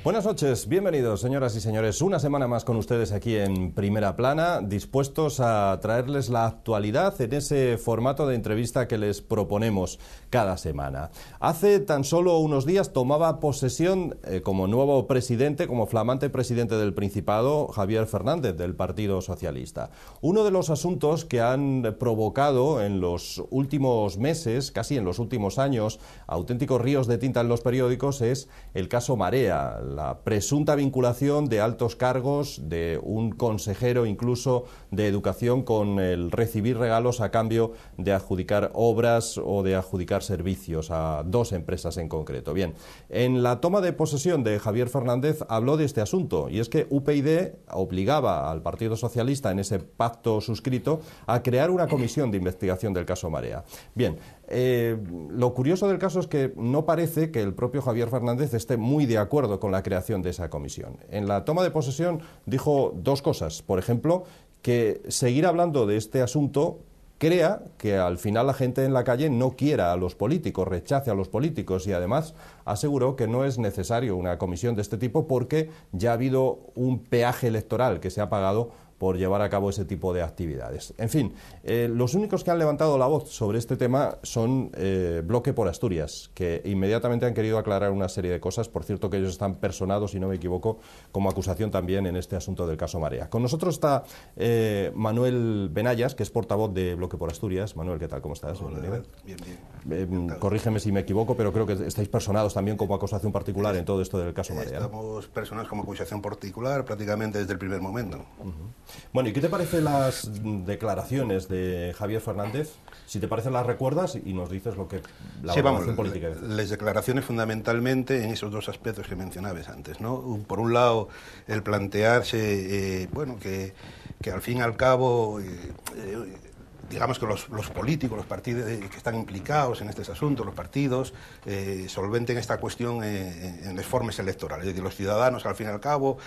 Buenas noches, bienvenidos señoras y señores, una semana más con ustedes aquí en Primera Plana, dispuestos a traerles la actualidad en ese formato de entrevista que les proponemos cada semana. Hace tan solo unos días tomaba posesión como nuevo presidente, como flamante presidente del Principado, Javier Fernández, del Partido Socialista. Uno de los asuntos que han provocado en los últimos meses, casi en los últimos años, auténticos ríos de tinta en los periódicos es el caso Marea, la presunta vinculación de altos cargos de un consejero incluso de Educación con el recibir regalos a cambio de adjudicar obras o de adjudicar servicios a dos empresas en concreto. Bien, en la toma de posesión de Javier Fernández habló de este asunto, y es que UPyD obligaba al Partido Socialista en ese pacto suscrito a crear una comisión de investigación del caso Marea. Bien, lo curioso del caso es que no parece que el propio Javier Fernández esté muy de acuerdo con la creación de esa comisión. En la toma de posesión dijo dos cosas. Por ejemplo, que seguir hablando de este asunto crea que al final la gente en la calle no quiera a los políticos, rechace a los políticos, y además aseguró que no es necesario una comisión de este tipo porque ya ha habido un peaje electoral que se ha pagado por llevar a cabo ese tipo de actividades. En fin, los únicos que han levantado la voz sobre este tema son Bloque por Asturias, que inmediatamente han querido aclarar una serie de cosas. Por cierto, que ellos están personados, si no me equivoco, como acusación también en este asunto del caso Marea. Con nosotros está Manuel Benayas, que es portavoz de Bloque por Asturias. Manuel, ¿qué tal? ¿Cómo estás? Hola, bien. Corrígeme si me equivoco, pero creo que estáis personados también como acusación particular en todo esto del caso Marea. Estamos personados como acusación particular prácticamente desde el primer momento. Bueno, ¿y qué te parecen las declaraciones de Javier Fernández? Si te parecen, las recuerdas y nos dices lo que la valoración política es. Las declaraciones fundamentalmente en esos dos aspectos que mencionabas antes, ¿no? Por un lado, el plantearse, que al fin y al cabo, digamos que los políticos, los partidos que están implicados en estos asuntos, los partidos, solventen esta cuestión en las formas electorales. Es decir, los ciudadanos, al fin y al cabo,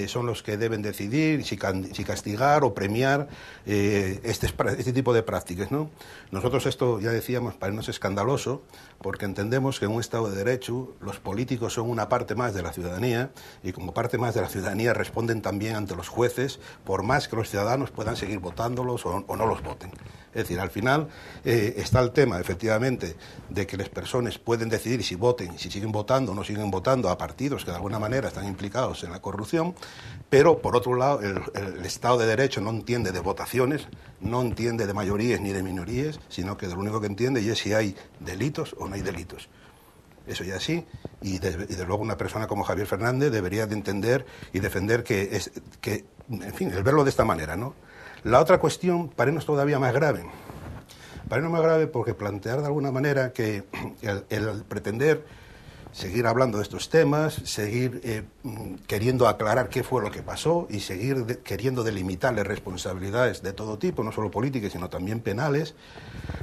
son los que deben decidir si castigar o premiar este tipo de prácticas, ¿no? Nosotros esto, ya decíamos, para nosotros es escandaloso, porque entendemos que en un Estado de Derecho los políticos son una parte más de la ciudadanía, y como parte más de la ciudadanía responden también ante los jueces, por más que los ciudadanos puedan seguir votándolos o no los voten. Es decir, al final está el tema, efectivamente, de que las personas pueden decidir si voten, si siguen votando o no siguen votando a partidos que de alguna manera están implicados en la corrupción, pero por otro lado el Estado de Derecho no entiende de votaciones, no entiende de mayorías ni de minorías, sino que de lo único que entiende es si hay delitos o no hay delitos. Eso ya sí, y desde luego una persona como Javier Fernández debería de entender y defender que en fin, el verlo de esta manera, ¿no? La otra cuestión, para nosotros todavía más grave. Para nosotros más grave porque plantear de alguna manera que el pretender seguir hablando de estos temas, seguir queriendo aclarar qué fue lo que pasó y seguir queriendo delimitarle responsabilidades de todo tipo, no solo políticas, sino también penales,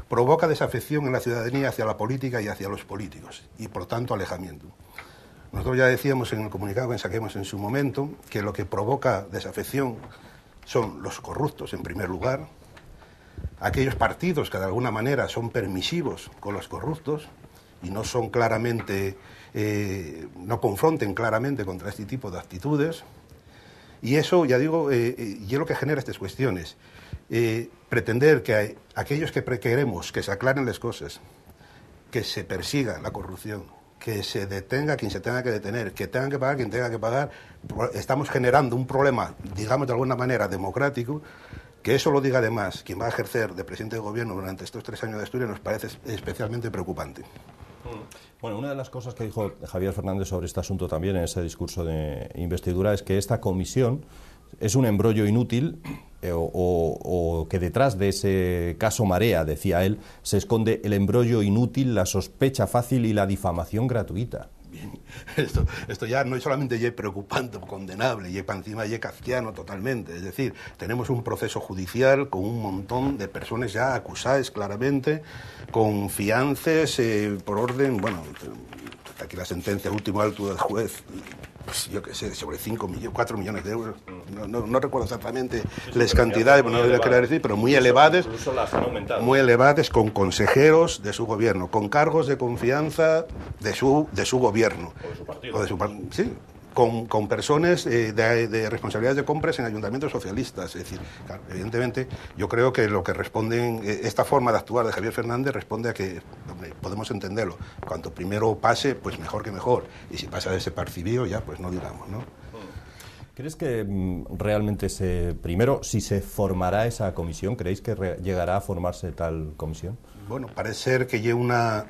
provoca desafección en la ciudadanía hacia la política y hacia los políticos, y por tanto alejamiento. Nosotros ya decíamos en el comunicado que saquemos en su momento que lo que provoca desafección son los corruptos, en primer lugar, aquellos partidos que de alguna manera son permisivos con los corruptos y no son claramente, no confronten claramente contra este tipo de actitudes. Y eso, ya digo, y es lo que genera estas cuestiones. Pretender que aquellos que queremos que se aclaren las cosas, que se persiga la corrupción, que se detenga quien se tenga que detener, que tengan que pagar quien tenga que pagar, estamos generando un problema, digamos de alguna manera, democrático. Que eso lo diga además quien va a ejercer de presidente de gobierno durante estos 3 años de Asturias nos parece especialmente preocupante. Bueno, una de las cosas que dijo Javier Fernández sobre este asunto también en ese discurso de investidura es que esta comisión es un embrollo inútil o que detrás de ese caso Marea, decía él, se esconde el embrollo inútil, la sospecha fácil y la difamación gratuita. Bien, esto ya no es solamente ya preocupante, condenable, y encima ya kafkiano totalmente. Es decir, tenemos un proceso judicial con un montón de personas ya acusadas claramente, con fianzas por orden, bueno, aquí la sentencia último alto del juez, pues yo qué sé, sobre 4 millones de euros. No recuerdo exactamente las cantidades, no lo quería decir, pero muy elevadas. Incluso las han aumentado. Muy elevadas, con consejeros de su gobierno, con cargos de confianza de su gobierno. O de su partido. Sí, con personas de responsabilidades de compras en ayuntamientos socialistas. Es decir, claro, evidentemente, yo creo que lo que responden, esta forma de actuar de Javier Fernández responde a que, hombre, podemos entenderlo, cuanto primero pase, pues mejor que mejor, y si pasa desapercibido ya, pues no digamos, ¿no? ¿Crees que realmente primero, si se formará esa comisión, creéis que llegará a formarse tal comisión? Bueno, parece ser que lleva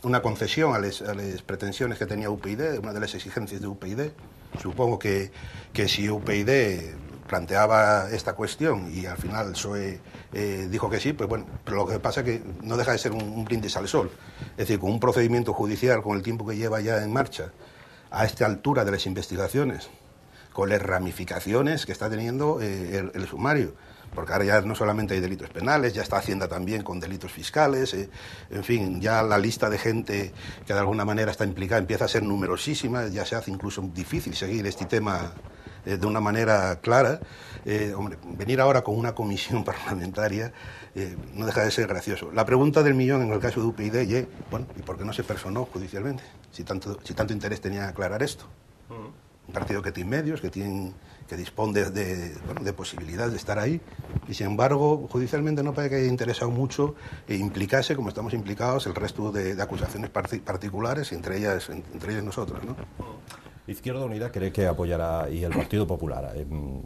una concesión a las pretensiones que tenía UPyD, una de las exigencias de UPyD. Supongo que si UPyD planteaba esta cuestión y al final el PSOE dijo que sí, pues bueno, pero lo que pasa es que no deja de ser un brindis al sol. Es decir, con un procedimiento judicial, con el tiempo que lleva ya en marcha, a esta altura de las investigaciones, con las ramificaciones que está teniendo el sumario, porque ahora ya no solamente hay delitos penales, ya está Hacienda también con delitos fiscales, en fin, ya la lista de gente que de alguna manera está implicada empieza a ser numerosísima, ya se hace incluso difícil seguir este tema de una manera clara. Hombre, venir ahora con una comisión parlamentaria no deja de ser gracioso. La pregunta del millón en el caso de UPyD, bueno, ¿y por qué no se personó judicialmente? Si tanto interés tenía aclarar esto. Un partido que tiene medios, que dispone de posibilidades de estar ahí, y sin embargo, judicialmente no parece que haya interesado mucho implicarse, como estamos implicados, el resto de acusaciones particulares, entre ellas nosotros, ¿no? Izquierda Unida cree que apoyará, y el Partido Popular,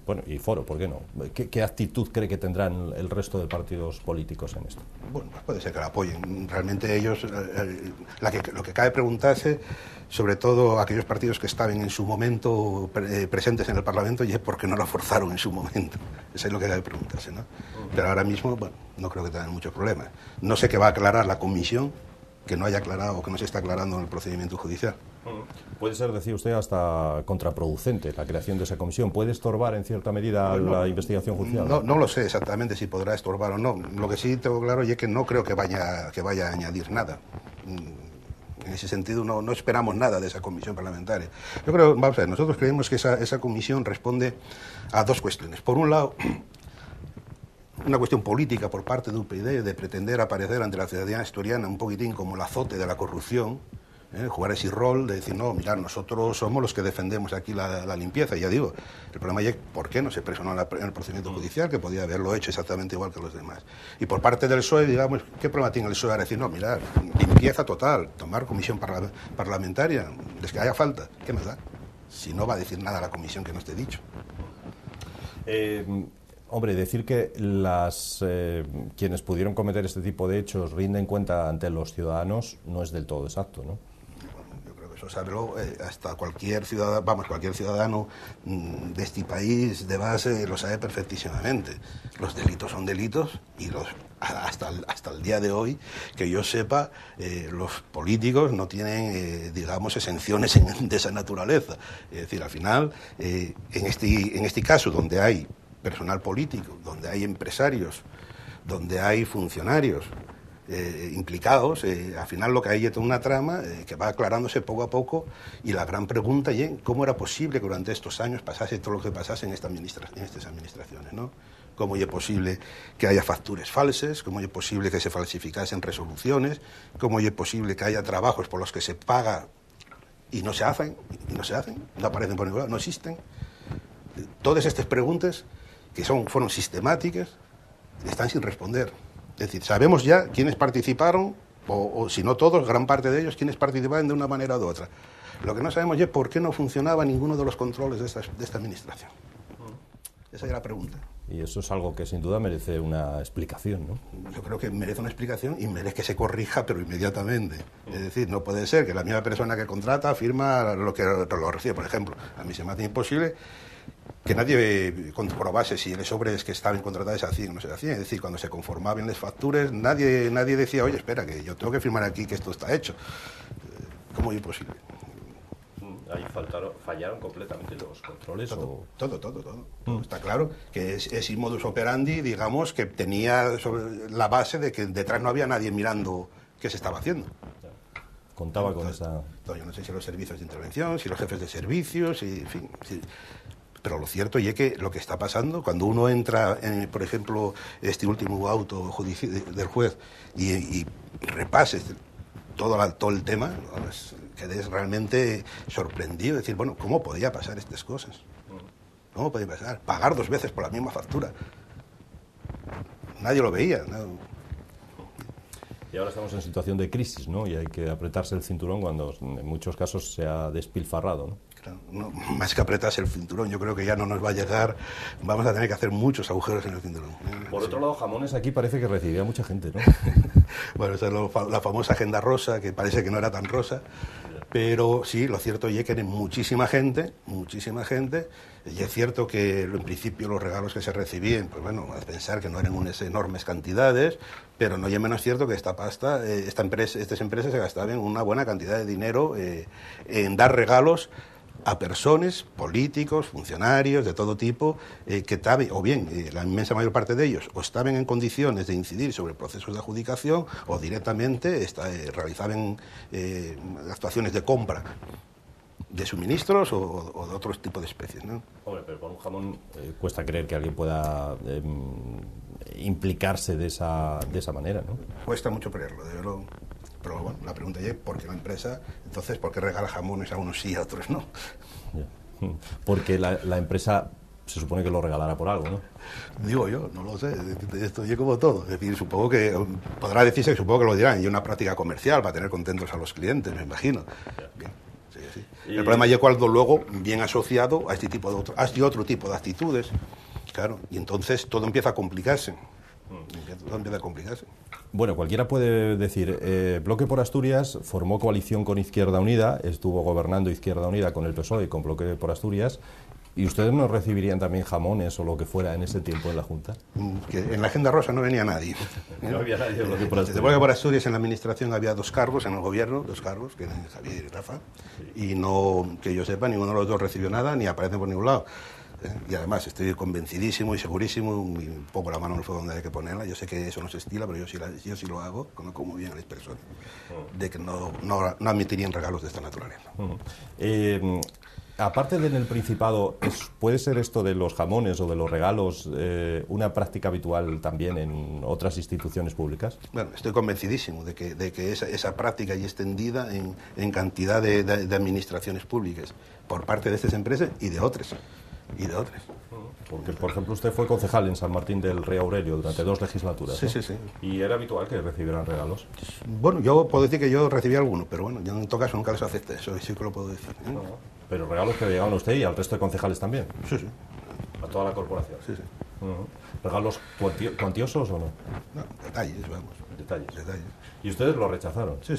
bueno, y Foro, ¿por qué no? ¿Qué actitud cree que tendrán el resto de partidos políticos en esto? Bueno, pues puede ser que la apoyen. Realmente ellos, lo que cabe preguntarse, sobre todo aquellos partidos que estaban en su momento presentes en el Parlamento, y es por qué no lo forzaron en su momento. Eso es lo que cabe preguntarse, ¿no? Pero ahora mismo, bueno, no creo que tengan muchos problemas. No sé qué va a aclarar la comisión, que no haya aclarado o que no se está aclarando en el procedimiento judicial. Puede ser, decía usted, hasta contraproducente la creación de esa comisión. ¿Puede estorbar en cierta medida la investigación judicial? No lo sé exactamente si podrá estorbar o no. Lo que sí tengo claro es que no creo que vaya a añadir nada. En ese sentido no esperamos nada de esa comisión parlamentaria. Yo creo, vamos a ver, nosotros creemos que esa comisión responde a dos cuestiones. Por un lado, una cuestión política por parte de UPyD de pretender aparecer ante la ciudadanía asturiana un poquitín como el azote de la corrupción, jugar ese rol de decir, no, mirad, nosotros somos los que defendemos aquí la limpieza. Y ya digo, el problema es por qué no se presionó en el procedimiento judicial, que podía haberlo hecho exactamente igual que los demás. Y por parte del PSOE, digamos, ¿qué problema tiene el PSOE a decir, no, mirad, limpieza total, tomar comisión parlamentaria, les que haya falta? ¿Qué más da? Si no va a decir nada la comisión que no esté dicho. Hombre, decir que quienes pudieron cometer este tipo de hechos rinden cuenta ante los ciudadanos no es del todo exacto, ¿no? Yo creo que eso sabe hasta cualquier ciudadano de este país de base lo sabe perfectísimamente. Los delitos son delitos y hasta el día de hoy, que yo sepa, los políticos no tienen, digamos, exenciones de esa naturaleza. Es decir, al final, en este caso, donde hay personal político, donde hay empresarios, donde hay funcionarios implicados, al final lo que hay es una trama que va aclarándose poco a poco, y la gran pregunta es cómo era posible que durante estos años pasase todo lo que pasase en estas administraciones, ¿no? ¿Cómo es posible que haya facturas falsas? ¿Cómo es posible que se falsificasen resoluciones? ¿Cómo es posible que haya trabajos por los que se paga y no se hacen? No aparecen por ningún lado, no existen. Todas estas preguntas que fueron sistemáticas, están sin responder. Es decir, sabemos ya quiénes participaron, o si no todos, gran parte de ellos, quiénes participaban de una manera u otra. Lo que no sabemos ya es por qué no funcionaba ninguno de los controles de esta administración. Esa es la pregunta. Y eso es algo que sin duda merece una explicación, ¿no? Yo creo que merece una explicación y merece que se corrija, pero inmediatamente. Es decir, no puede ser que la misma persona que contrata firma lo que lo recibe. Por ejemplo, a mí se me hace imposible que nadie comprobase si los sobres que estaban contratados se hacían o no se hacían. Es decir, cuando se conformaban las facturas, nadie decía, oye, espera, que yo tengo que firmar aquí que esto está hecho. ¿Cómo es posible? Ahí fallaron completamente los controles. Todo. Está claro que es modus operandi, digamos, que tenía sobre la base de que detrás no había nadie mirando qué se estaba haciendo. Contaba con esa... Yo no sé si los servicios de intervención, si los jefes de servicios, en fin. Sí. Pero lo cierto es que lo que está pasando, cuando uno entra en, por ejemplo, este último auto judicial del juez y repase todo el tema, quedé realmente sorprendido, decir, bueno, ¿cómo podía pasar estas cosas? ¿Cómo podía pasar? Pagar 2 veces por la misma factura. Nadie lo veía, ¿no? Y ahora estamos en situación de crisis, ¿no? Y hay que apretarse el cinturón cuando en muchos casos se ha despilfarrado, ¿no? Claro, no, más que apretarse el cinturón, yo creo que ya no nos va a llegar, vamos a tener que hacer muchos agujeros en el cinturón. Por otro lado, Jamones aquí parece que recibía mucha gente, ¿no? Bueno, esa es la famosa agenda rosa, que parece que no era tan rosa, pero sí, lo cierto es que hay muchísima gente, y es cierto que en principio los regalos que se recibían, pues bueno, a pensar que no eran unas enormes cantidades, pero no es menos cierto que esta pasta, estas empresas se gastaban una buena cantidad de dinero en dar regalos a personas, políticos, funcionarios de todo tipo, que o bien la inmensa mayor parte de ellos o estaban en condiciones de incidir sobre procesos de adjudicación o directamente realizaban actuaciones de compra de suministros o de otros tipos de especies, ¿no? Hombre, pero por un jamón cuesta creer que alguien pueda implicarse de esa manera, ¿no? Cuesta mucho creerlo, de verdad. Pero bueno, la pregunta es ¿por qué la empresa? Entonces, ¿por qué regala jamones a unos sí y a otros no? Porque la empresa se supone que lo regalará por algo, ¿no? Digo yo, no lo sé, esto es como todo. Es decir, supongo que, podrá decirse que supongo que lo dirán, y una práctica comercial para tener contentos a los clientes, me imagino. Bien, sí, sí. El problema es cuando luego, bien asociado a este tipo de otro tipo de actitudes, claro, y entonces todo empieza a complicarse. Bueno, cualquiera puede decir, Bloque por Asturias formó coalición con Izquierda Unida, estuvo gobernando Izquierda Unida con el PSOE y con Bloque por Asturias, ¿y ustedes no recibirían también jamones o lo que fuera en ese tiempo en la Junta? Que en la agenda rosa no venía nadie. No había nadie de Bloque por Asturias. De Bloque por Asturias en la administración había 2 cargos, en el gobierno, 2 cargos, que eran Javier y Rafa, y no, que yo sepa, ninguno de los 2 recibió nada, ni aparece por ningún lado. Y además estoy convencidísimo y segurísimo, y pongo la mano en el fuego donde hay que ponerla, yo sé que eso no se estila, pero yo sí lo hago, conozco muy bien a las personas, de que no admitirían regalos de esta naturaleza. Aparte de en el Principado, ¿puede ser esto de los jamones o de los regalos una práctica habitual también en otras instituciones públicas? Bueno, estoy convencidísimo de que esa práctica y extendida en cantidad de administraciones públicas por parte de estas empresas y de otras. Porque, por ejemplo, usted fue concejal en San Martín del Rey Aurelio durante 2 legislaturas, ¿no? Sí. ¿Y era habitual que recibieran regalos? Bueno, yo puedo decir que yo recibí algunos, pero bueno, yo en todo caso nunca les acepté, eso sí que lo puedo decir. No. Pero regalos que le llegaban a usted y al resto de concejales también. Sí. A toda la corporación. Sí. ¿Regalos cuantiosos o no? No, detalles, vamos. Detalles. Detalles. ¿Y ustedes lo rechazaron? Sí.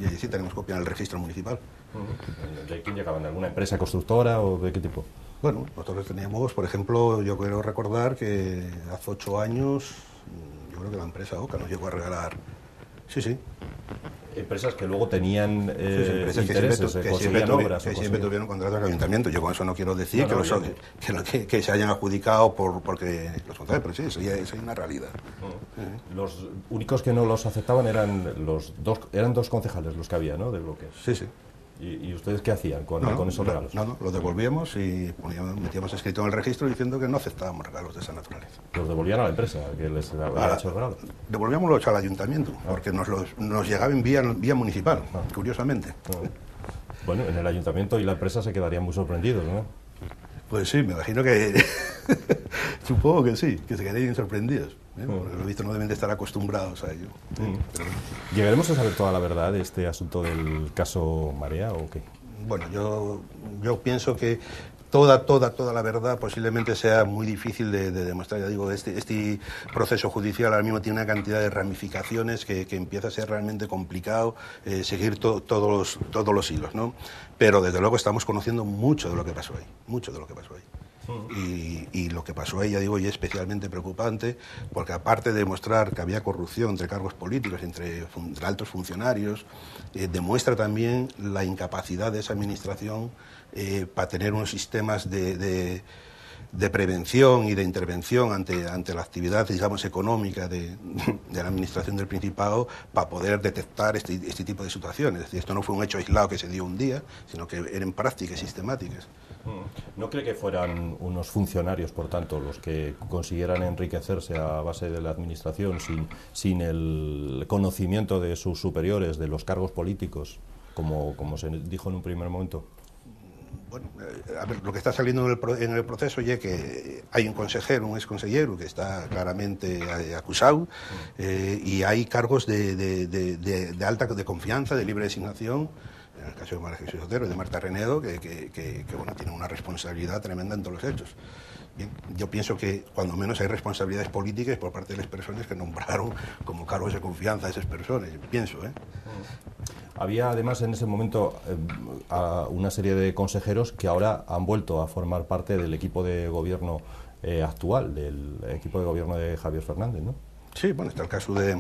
Y allí sí tenemos copia en el registro municipal. ¿De quién llegaban? ¿De alguna empresa constructora o de qué tipo? Bueno, nosotros teníamos, por ejemplo, yo quiero recordar que hace 8 años, yo creo que la empresa OCA nos llegó a regalar. Sí. Empresas que luego tenían empresas intereses, que conseguían obras. Que siempre tuvieron contratos con el ayuntamiento. Yo con eso no quiero decir que se hayan adjudicado porque los contratos, pero sí, eso es una realidad. Los únicos que no los aceptaban eran eran 2 concejales los que había, ¿no?, de Bloque. Sí. ¿Y ustedes qué hacían con esos regalos? No, los devolvíamos y metíamos escrito en el registro diciendo que no aceptábamos regalos de esa naturaleza. ¿Los devolvían a la empresa que les había hecho el regalo? Devolvíamos al ayuntamiento, porque nos llegaban vía municipal, curiosamente. Bueno, en el ayuntamiento y la empresa se quedarían muy sorprendidos, ¿no? Pues sí, me imagino que... supongo que sí, que se quedarían sorprendidos. Porque lo visto no deben de estar acostumbrados a ello. Pero... ¿Llegaremos a saber toda la verdad de este asunto del caso Marea o qué? Bueno, yo pienso que toda la verdad posiblemente sea muy difícil de demostrar. Ya digo, este proceso judicial ahora mismo tiene una cantidad de ramificaciones que empieza a ser realmente complicado seguir todos los hilos, ¿no? Pero desde luego estamos conociendo mucho de lo que pasó ahí, Y lo que pasó ahí, ya digo, y es especialmente preocupante, porque aparte de demostrar que había corrupción entre cargos políticos, entre altos funcionarios, demuestra también la incapacidad de esa administración para tener unos sistemas de prevención y de intervención ante la actividad, digamos, económica de la administración del Principado, para poder detectar este tipo de situaciones. Es decir, esto no fue un hecho aislado que se dio un día, sino que eran prácticas sistemáticas. ¿No cree que fueran unos funcionarios, por tanto, los que consiguieran enriquecerse a base de la administración sin el conocimiento de sus superiores, de los cargos políticos? como se dijo en un primer momento. Bueno, a ver, lo que está saliendo en el proceso es que hay un consejero, un exconsejero, que está claramente acusado, y hay cargos de alta de confianza, de libre designación, en el caso de María Jesús Otero y de Marta Renedo, que bueno, tienen una responsabilidad tremenda en todos los hechos. Bien, yo pienso que cuando menos hay responsabilidades políticas por parte de las personas que nombraron como cargos de confianza a esas personas, pienso, Había además en ese momento una serie de consejeros que ahora han vuelto a formar parte del equipo de gobierno actual, del equipo de gobierno de Javier Fernández, ¿no? Sí, bueno, está el caso de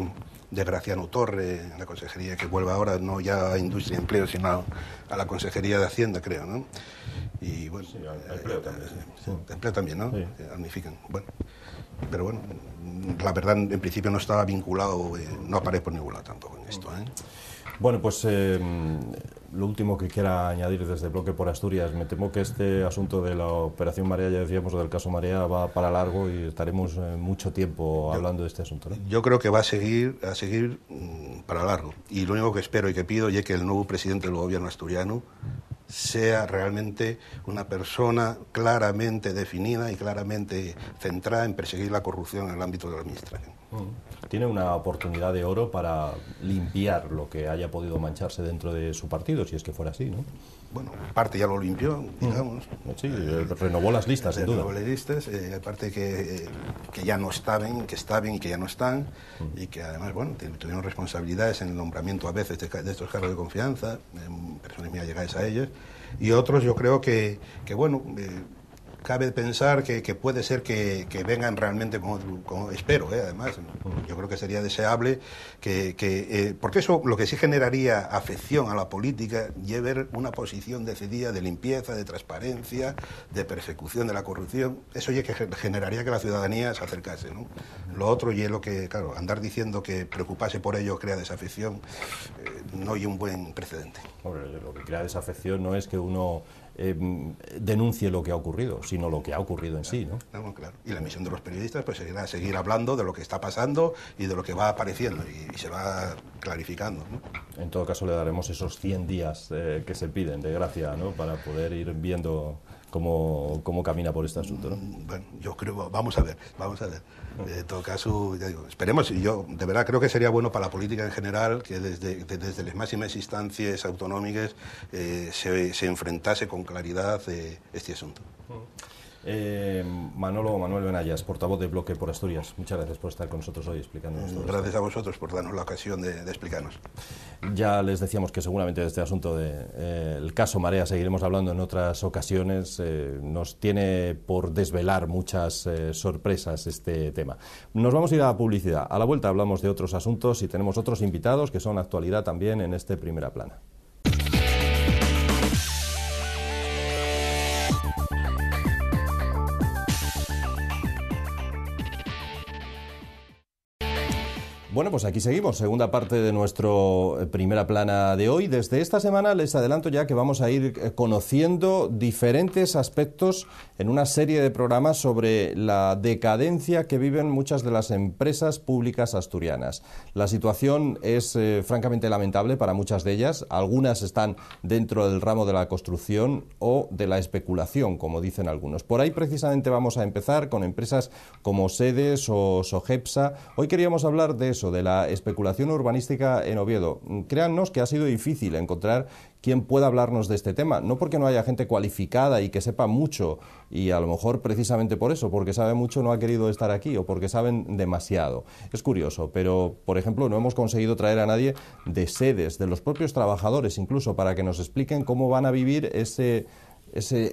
Graciano Torre, la consejería que vuelve ahora no ya a Industria y Empleo, sino a la Consejería de Hacienda, creo, ¿no? Y bueno, sí, empleo también. Sí. Empleo también, ¿no? Sí. Unifican. Bueno, pero bueno, la verdad en principio no estaba vinculado, no aparece por ningún lado tampoco en esto, Bueno, pues lo último que quiera añadir desde Bloque por Asturias, me temo que este asunto de la Operación Marea, ya decíamos, o del caso Marea, va para largo y estaremos mucho tiempo hablando de este asunto, ¿no? Yo creo que va a seguir para largo. Y lo único que espero y que pido es que el nuevo presidente del gobierno asturiano sea realmente una persona claramente definida y claramente centrada en perseguir la corrupción en el ámbito de la administración. Tiene una oportunidad de oro para limpiar lo que haya podido mancharse dentro de su partido, si es que fuera así, ¿no? Bueno, parte ya lo limpió, digamos. Sí, renovó las listas, sin duda. Renovó las listas, aparte que ya no estaban, que estaban y que ya no están, y que además, bueno, tuvieron responsabilidades en el nombramiento a veces de estos cargos de confianza, personas muy allegadas a ellos, y otros yo creo que bueno, cabe pensar que puede ser que vengan realmente como espero, además, yo creo que sería deseable porque eso lo que sí generaría afección a la política es ver una posición decidida de limpieza, de transparencia, de persecución de la corrupción. Eso ya que generaría que la ciudadanía se acercase, ¿no? Lo otro y es lo que, claro, andar diciendo que preocuparse por ello crea desafección, no hay un buen precedente. Hombre, lo que crea desafección no es que uno denuncie lo que ha ocurrido, sino lo que ha ocurrido en sí, ¿no? No, claro. Y la misión de los periodistas pues seguirá seguir hablando de lo que está pasando y de lo que va apareciendo y se va clarificando, ¿no? En todo caso le daremos esos 100 días que se piden de gracia, ¿no? Para poder ir viendo cómo camina por este asunto, ¿no? Bueno, yo creo, vamos a ver. En todo caso, ya digo, esperemos, y yo de verdad creo que sería bueno para la política en general que desde las máximas instancias autonómicas se enfrentase con claridad este asunto. Manuel Benayas, portavoz de Bloque por Asturias, muchas gracias por estar con nosotros hoy explicándonos todo Gracias esto. a vosotros por darnos la ocasión de explicarnos. Ya les decíamos que seguramente de este asunto del caso Marea seguiremos hablando en otras ocasiones. Nos tiene por desvelar muchas sorpresas este tema. Nos vamos a ir a la publicidad. A la vuelta hablamos de otros asuntos y tenemos otros invitados que son actualidad también en este Primera Plana. Bueno, pues aquí seguimos, segunda parte de nuestro Primera Plana de hoy. Desde esta semana les adelanto ya que vamos a ir conociendo diferentes aspectos en una serie de programas sobre la decadencia que viven muchas de las empresas públicas asturianas. La situación es francamente lamentable para muchas de ellas. Algunas están dentro del ramo de la construcción o de la especulación, como dicen algunos. Por ahí precisamente vamos a empezar con empresas como Sedes o Sogepsa. Hoy queríamos hablar de eso, de la especulación urbanística en Oviedo. Créannos que ha sido difícil encontrar quien pueda hablarnos de este tema, no porque no haya gente cualificada y que sepa mucho, y a lo mejor precisamente por eso, porque sabe mucho no ha querido estar aquí o porque saben demasiado. Es curioso, pero por ejemplo no hemos conseguido traer a nadie de Sedes, de los propios trabajadores incluso, para que nos expliquen cómo van a vivir ese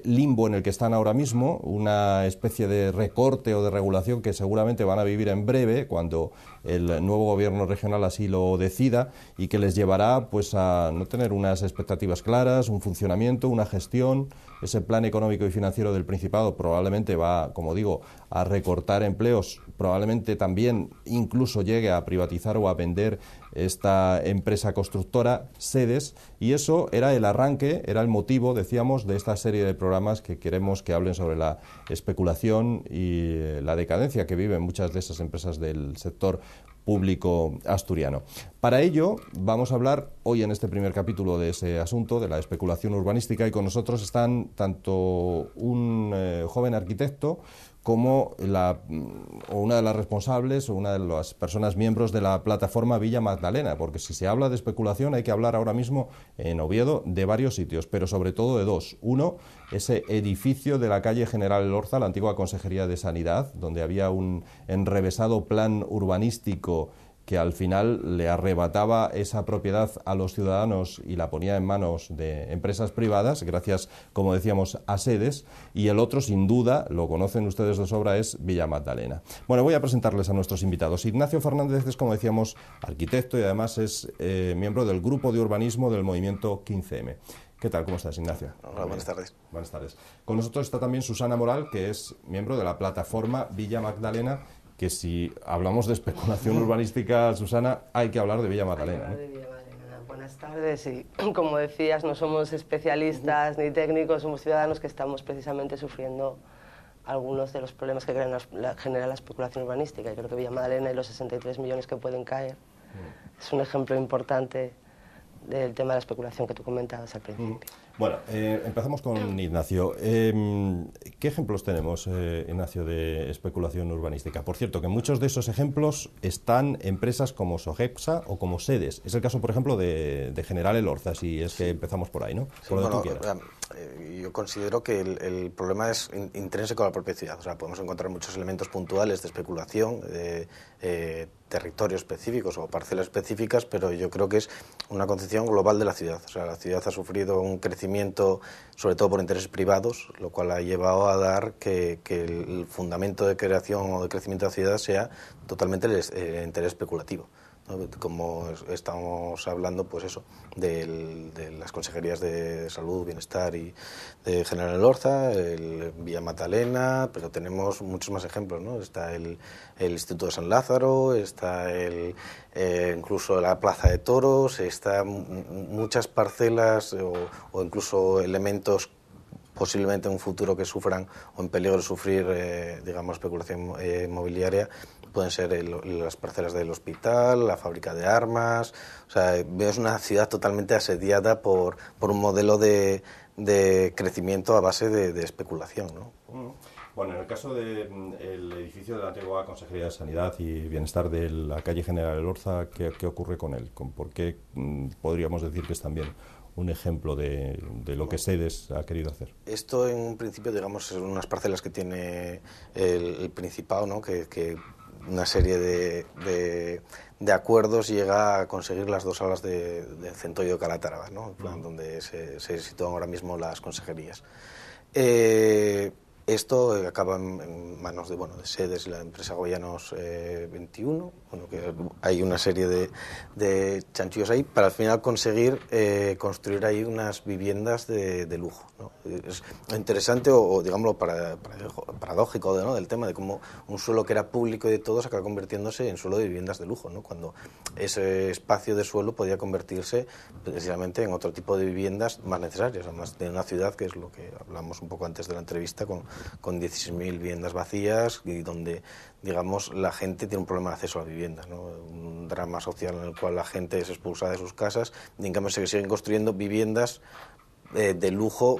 limbo en el que están ahora mismo, una especie de recorte o de regulación que seguramente van a vivir en breve cuando el nuevo gobierno regional así lo decida, y que les llevará pues a no tener unas expectativas claras, un funcionamiento, una gestión. Ese plan económico y financiero del Principado probablemente va, como digo, a recortar empleos, probablemente también incluso llegue a privatizar o a vender esta empresa constructora Sedes, y eso era el arranque, era el motivo, decíamos, de esta serie de programas que queremos que hablen sobre la especulación y la decadencia que viven muchas de esas empresas del sector público asturiano. Para ello vamos a hablar hoy en este primer capítulo de ese asunto, de la especulación urbanística, y con nosotros están tanto un joven arquitecto como una de las responsables o una de las personas miembros de la plataforma Villa Magdalena, porque si se habla de especulación hay que hablar ahora mismo en Oviedo de varios sitios, pero sobre todo de dos. Uno, ese edificio de la calle General Elorza, la antigua Consejería de Sanidad, donde había un enrevesado plan urbanístico que al final le arrebataba esa propiedad a los ciudadanos y la ponía en manos de empresas privadas, gracias, como decíamos, a sedes, y el otro, sin duda, lo conocen ustedes de sobra, es Villa Magdalena. Bueno, voy a presentarles a nuestros invitados. Ignacio Fernández es, como decíamos, arquitecto y además es miembro del Grupo de Urbanismo del Movimiento 15M. ¿Qué tal? ¿Cómo estás, Ignacio? Hola, buenas tardes. Buenas tardes. Con nosotros está también Susana Moral, que es miembro de la plataforma Villa Magdalena, que si hablamos de especulación urbanística, Susana, hay que hablar de Villa Magdalena, ¿no? Buenas tardes, y como decías, no somos especialistas ni técnicos, somos ciudadanos que estamos precisamente sufriendo algunos de los problemas que genera la especulación urbanística, y creo que Villa Magdalena y los 63 millones que pueden caer es un ejemplo importante del tema de la especulación que tú comentabas al principio. Bueno, empezamos con Ignacio. ¿Qué ejemplos tenemos, Ignacio, de especulación urbanística? Por cierto, que muchos de esos ejemplos están empresas como Sogepsa o como sedes. Es el caso, por ejemplo, de General Elorza, si es que empezamos por ahí, ¿no? Sí, por donde tú quieras. Yo considero que el problema es intrínseco a la propia ciudad. O sea, podemos encontrar muchos elementos puntuales de especulación, territorios específicos o parcelas específicas, pero yo creo que es una concepción global de la ciudad. O sea, la ciudad ha sufrido un crecimiento, sobre todo por intereses privados, lo cual ha llevado a dar que el fundamento de creación o de crecimiento de la ciudad sea totalmente el interés especulativo, ¿no? Como estamos hablando, pues eso, de las consejerías de salud, bienestar y de General Elorza, el Villa Magdalena, pero tenemos muchos más ejemplos, ¿no? Está el Instituto de San Lázaro, está incluso la Plaza de Toros, está muchas parcelas o incluso elementos posiblemente en un futuro que sufran o en peligro de sufrir, digamos, especulación inmobiliaria. Pueden ser las parcelas del hospital, la fábrica de armas. O sea, es una ciudad totalmente asediada por un modelo de crecimiento a base de especulación, ¿no? Bueno, en el caso del edificio de la antigua Consejería de Sanidad y Bienestar de la calle General Elorza, ¿qué ocurre con él? ¿Por qué podríamos decir que es también un ejemplo de lo que Sedes ha querido hacer? Esto, en un principio, digamos, son unas parcelas que tiene el Principado, ¿no? Que una serie de acuerdos llega a conseguir las dos salas de Centollo de Calatrava, ¿no? En plan, donde se sitúan ahora mismo las consejerías. Esto acaba en manos de Sedes y la empresa Goyanos 21, que hay una serie de chanchullos ahí para al final conseguir construir ahí unas viviendas de lujo, ¿no? Es interesante o digámoslo paradójico, ¿no? Del tema de cómo un suelo que era público y de todos acaba convirtiéndose en suelo de viviendas de lujo, ¿no? Cuando ese espacio de suelo podía convertirse precisamente en otro tipo de viviendas más necesarias, además de una ciudad que es lo que hablamos un poco antes de la entrevista, con 16.000 viviendas vacías y donde, digamos, la gente tiene un problema de acceso a la vivienda, ¿no? Un drama social en el cual la gente es expulsada de sus casas y en cambio se siguen construyendo viviendas de lujo,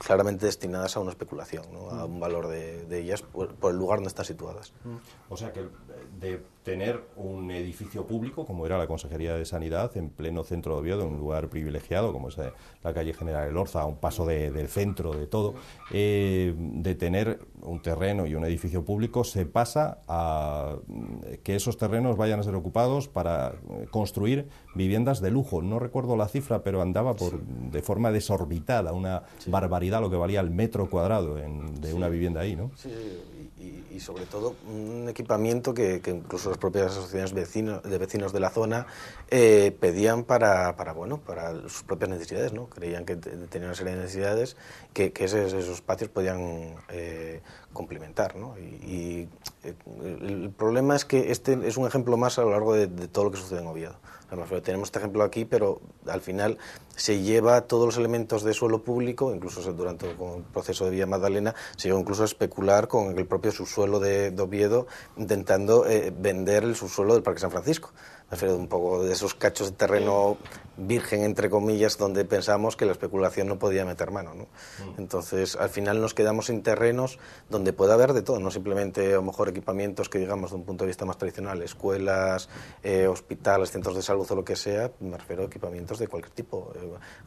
claramente destinadas a una especulación, ¿no? A un valor de ellas por el lugar donde están situadas. O sea que de tener un edificio público, como era la Consejería de Sanidad, en pleno centro de Oviedo, un lugar privilegiado, como es la calle General Elorza, a un paso del centro de todo, de tener un terreno y un edificio público, se pasa a que esos terrenos vayan a ser ocupados para construir viviendas de lujo. No recuerdo la cifra, pero andaba de forma desorbitada, una barbaridad lo que valía el metro cuadrado de una vivienda ahí, ¿no? Sí, y sobre todo un equipamiento que incluso las propias asociaciones de vecinos de la zona pedían para sus propias necesidades, ¿no? Creían que tenían una serie de necesidades que esos espacios podían complementar, ¿no? Y el problema es que este es un ejemplo más a lo largo de todo lo que sucede en Oviedo. Tenemos este ejemplo aquí, pero al final se lleva todos los elementos de suelo público, incluso durante el proceso de Villa Magdalena, se llegó incluso a especular con el propio subsuelo de Oviedo, intentando vender el subsuelo del Parque San Francisco. Me refiero un poco de esos cachos de terreno virgen, entre comillas, donde pensamos que la especulación no podía meter mano, ¿no? Entonces, al final nos quedamos sin terrenos donde puede haber de todo, no simplemente a lo mejor equipamientos que, digamos, de un punto de vista más tradicional, escuelas, hospitales, centros de salud o lo que sea, me refiero a equipamientos de cualquier tipo,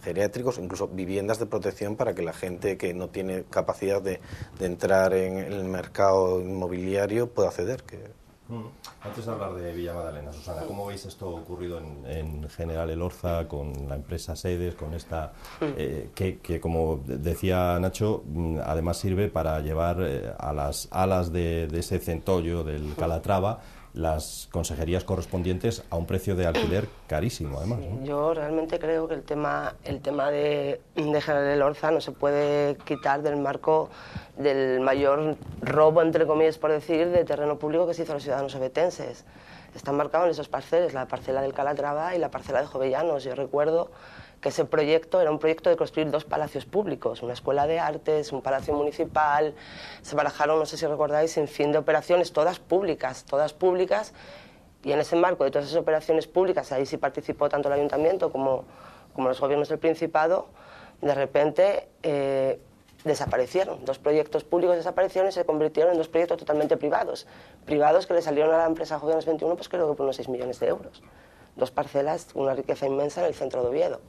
geriátricos, incluso viviendas de protección para que la gente que no tiene capacidad de entrar en el mercado inmobiliario pueda acceder. Antes de hablar de Villa Magdalena, Susana, ¿cómo veis esto ocurrido en General Elorza, con la empresa Sedes, con esta, que como decía Nacho, además sirve para llevar a las alas de ese centollo del Calatrava las consejerías correspondientes a un precio de alquiler carísimo, además, ¿no? Yo realmente creo que el tema de General Elorza no se puede quitar del marco del mayor robo, entre comillas, por decir, de terreno público que se hizo a los ciudadanos ovetenses. Están marcados en esos parceles, la parcela del Calatrava y la parcela de Jovellanos. Yo recuerdo que ese proyecto era un proyecto de construir 2 palacios públicos, una escuela de artes, un palacio municipal. Se barajaron, no sé si recordáis, sin fin de operaciones, todas públicas, y en ese marco de todas esas operaciones públicas, ahí sí participó tanto el ayuntamiento como los gobiernos del Principado. De repente desaparecieron, 2 proyectos públicos desaparecieron y se convirtieron en 2 proyectos totalmente privados que le salieron a la empresa Jovellanos 21, pues creo que por unos 6 millones de euros. 2 parcelas, una riqueza inmensa en el centro de Oviedo.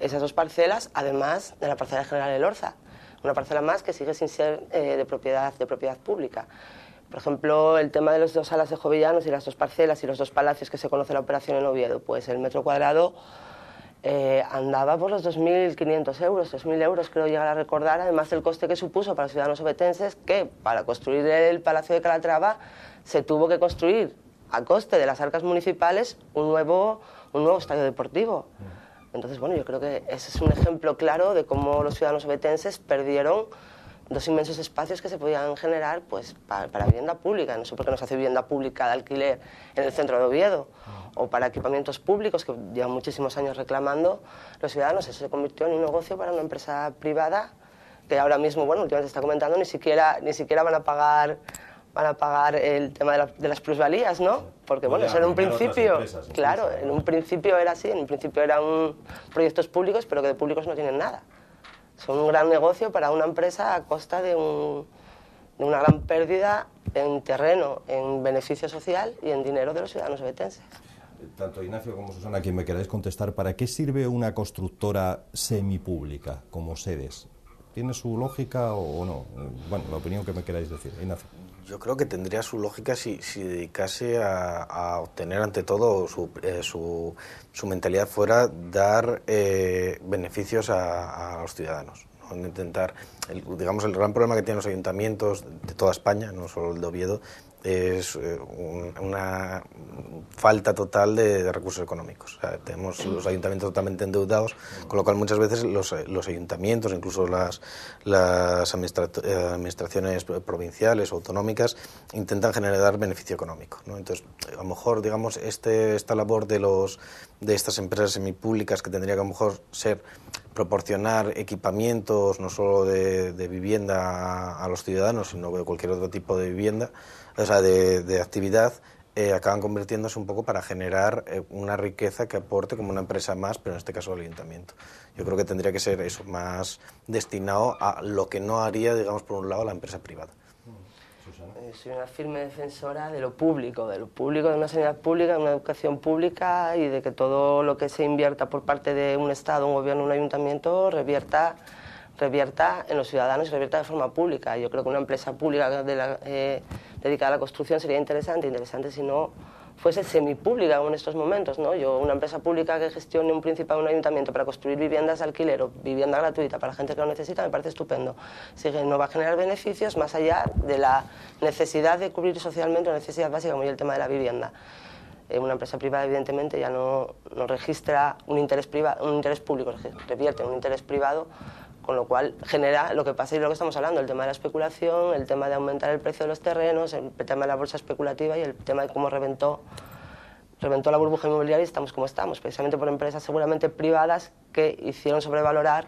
Esas 2 parcelas, además de la parcela de General Elorza, una parcela más que sigue sin ser de propiedad pública. Por ejemplo, el tema de las 2 salas de Jovellanos y las 2 parcelas y los 2 palacios que se conoce la operación en Oviedo, pues el metro cuadrado andaba por los 2.500 euros, 3.000 euros creo llegar a recordar, además del coste que supuso para los ciudadanos ovetenses, que para construir el Palacio de Calatrava se tuvo que construir a coste de las arcas municipales un nuevo estadio deportivo. Entonces, bueno, yo creo que ese es un ejemplo claro de cómo los ciudadanos ovetenses perdieron 2 inmensos espacios que se podían generar pues para vivienda pública. No sé por qué no se hace vivienda pública de alquiler en el centro de Oviedo, o para equipamientos públicos que llevan muchísimos años reclamando los ciudadanos. Eso se convirtió en un negocio para una empresa privada que ahora mismo, bueno, últimamente se está comentando, ni siquiera van a pagar el tema de las plusvalías, ¿no? Porque, bueno, eso en un principio, claro, en un principio era así, en un principio eran proyectos públicos, pero que de públicos no tienen nada. Son un gran negocio para una empresa a costa de una gran pérdida en terreno, en beneficio social y en dinero de los ciudadanos ovetenses. Tanto Ignacio como Susana, quien me queráis contestar, ¿para qué sirve una constructora semipública como Sedes? ¿Tiene su lógica o no? Bueno, la opinión que me queráis decir. Ignacio. Yo creo que tendría su lógica si dedicase a obtener, ante todo, su mentalidad fuera dar beneficios a los ciudadanos, ¿no? Intentar, digamos, el gran problema que tienen los ayuntamientos de toda España, no solo el de Oviedo, es una falta total de recursos económicos. O sea, tenemos los ayuntamientos totalmente endeudados, con lo cual muchas veces los ayuntamientos, incluso las administraciones provinciales o autonómicas, intentan generar beneficio económico, ¿no? Entonces, a lo mejor, digamos, esta labor de estas empresas semipúblicas, que tendría que a lo mejor ser proporcionar equipamientos no solo de vivienda a los ciudadanos, sino de cualquier otro tipo de vivienda, o sea, de actividad, acaban convirtiéndose un poco para generar una riqueza que aporte como una empresa más, pero en este caso el ayuntamiento. Yo creo que tendría que ser eso, más destinado a lo que no haría, digamos, por un lado, la empresa privada. Soy una firme defensora de lo público, de una sanidad pública, de una educación pública, y de que todo lo que se invierta por parte de un Estado, un gobierno, un ayuntamiento, revierta en los ciudadanos y revierta de forma pública. Yo creo que una empresa pública dedicada a la construcción sería interesante si no fuese semipública como en estos momentos, ¿no? Una empresa pública que gestione un principado, un ayuntamiento para construir viviendas de alquiler o vivienda gratuita para la gente que lo necesita, me parece estupendo. Si no va a generar beneficios más allá de la necesidad de cubrir socialmente una necesidad básica como es el tema de la vivienda. Una empresa privada, evidentemente, ya no registra un interés público, revierte en un interés privado, con lo cual genera lo que pasa y lo que estamos hablando, el tema de la especulación, el tema de aumentar el precio de los terrenos, el tema de la bolsa especulativa y el tema de cómo reventó reventó la burbuja inmobiliaria y estamos como estamos, precisamente por empresas seguramente privadas que hicieron sobrevalorar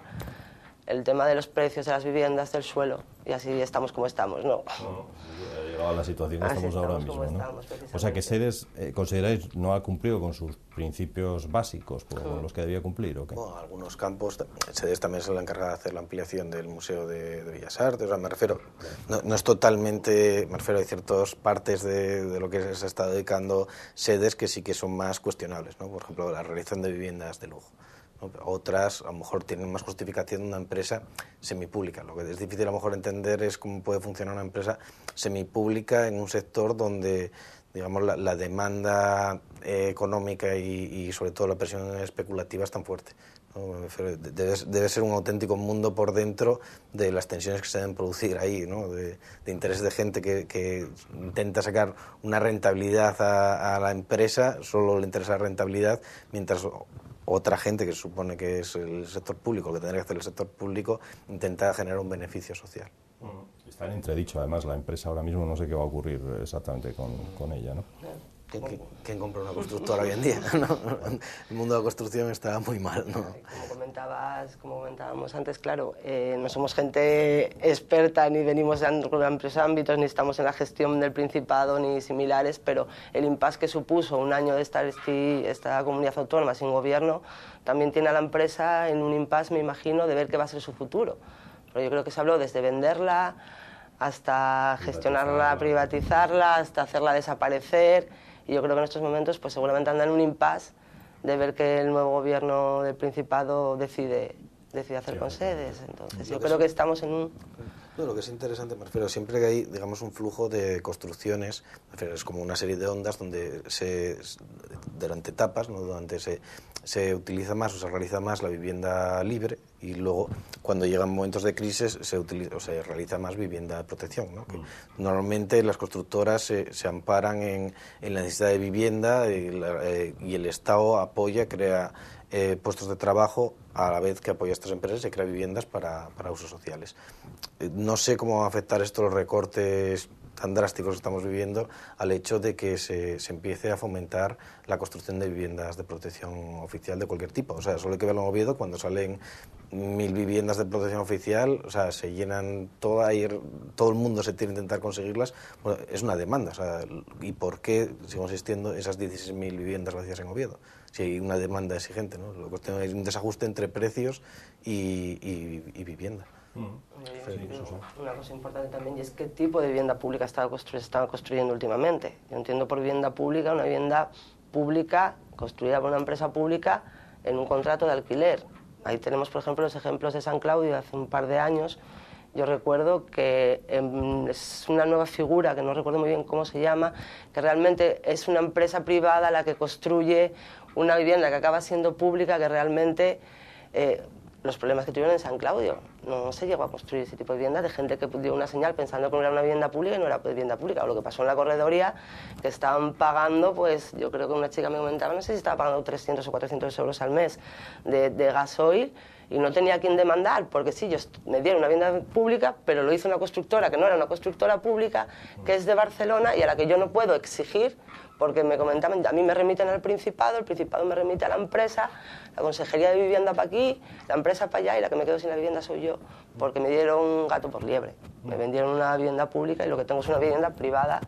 el tema de los precios de las viviendas, del suelo, y así estamos como estamos, ¿no? Ha llegado a la situación que estamos ahora mismo, ¿no? O sea que Sedes, ¿consideráis no ha cumplido con sus principios básicos, con los que debía cumplir, o qué? Bueno, algunos campos, Sedes también se le encarga de hacer la ampliación del Museo de Bellas Artes, o sea, me refiero, no es totalmente, me refiero a ciertas partes de lo que se está dedicando Sedes que sí que son más cuestionables, ¿no? Por ejemplo, la realización de viviendas de lujo. Otras a lo mejor tienen más justificación de una empresa semipública. Lo que es difícil a lo mejor entender es cómo puede funcionar una empresa semipública en un sector donde, digamos, la demanda económica y sobre todo la presión especulativa es tan fuerte, ¿no? Debe ser un auténtico mundo por dentro de las tensiones que se deben producir ahí, ¿no? De intereses de gente que intenta sacar una rentabilidad a la empresa, solo le interesa la rentabilidad, mientras otra gente que se supone que es el sector público, lo que tendría que hacer el sector público, intenta generar un beneficio social. Está en entredicho, además, la empresa ahora mismo, no sé qué va a ocurrir exactamente con ella, ¿no? ¿Quién compra una constructora hoy en día? ¿No? El mundo de la construcción está muy mal, ¿no? Como comentábamos antes, claro, no somos gente experta ni venimos de amplios ámbitos, ni estamos en la gestión del Principado ni similares, pero el impasse que supuso un año de estar esta comunidad autónoma sin gobierno también tiene a la empresa en un impasse, me imagino, de ver qué va a ser su futuro. Pero yo creo que se habló desde venderla hasta gestionarla, privatizarla, hasta hacerla desaparecer. Y yo creo que en estos momentos pues seguramente andan en un impasse de ver que el nuevo gobierno del Principado decide hacer con Sedes. Entonces yo creo que estamos en un... No, lo que es interesante, me refiero, siempre que hay, digamos, un flujo de construcciones, me refiero, es como una serie de ondas donde durante etapas, ¿no? Donde se utiliza más o se realiza más la vivienda libre y luego cuando llegan momentos de crisis se realiza más vivienda de protección, ¿no? Que normalmente las constructoras se amparan en la necesidad de vivienda y el Estado apoya, crea puestos de trabajo a la vez que apoya a estas empresas y crea viviendas para usos sociales. No sé cómo va a afectar esto los recortes tan drásticos que estamos viviendo al hecho de que se empiece a fomentar la construcción de viviendas de protección oficial de cualquier tipo. O sea, solo hay que verlo en Oviedo, cuando salen 1000 viviendas de protección oficial, o sea, se llenan todo el mundo se tiene que intentar conseguirlas. Bueno, es una demanda, o sea, ¿y por qué sigo existiendo esas 16.000 viviendas vacías en Oviedo? Si hay una demanda exigente, ¿no? La cuestión es un desajuste entre precios y vivienda. Una cosa importante también, y es qué tipo de vivienda pública estaba construyendo últimamente. Yo entiendo por vivienda pública una vivienda pública construida por una empresa pública en un contrato de alquiler. Ahí tenemos, por ejemplo, los ejemplos de San Claudio hace un par de años. Yo recuerdo que es una nueva figura, que no recuerdo muy bien cómo se llama, que realmente es una empresa privada la que construye una vivienda que acaba siendo pública, que realmente los problemas que tuvieron en San Claudio, no se llegó a construir ese tipo de vivienda, de gente que dio una señal pensando que era una vivienda pública y no era vivienda pública. O lo que pasó en la corredoría, que estaban pagando, pues yo creo que una chica me comentaba, no sé si estaba pagando 300 o 400 euros al mes de gasoil, y no tenía a quién demandar, porque sí, me dieron una vivienda pública, pero lo hizo una constructora que no era una constructora pública, que es de Barcelona, y a la que yo no puedo exigir, porque me comentaban, a mí me remiten al Principado, el Principado me remite a la empresa, la Consejería de Vivienda para aquí, la empresa para allá, y la que me quedo sin la vivienda soy yo, porque me dieron gato por liebre. Me vendieron una vivienda pública y lo que tengo es una vivienda privada,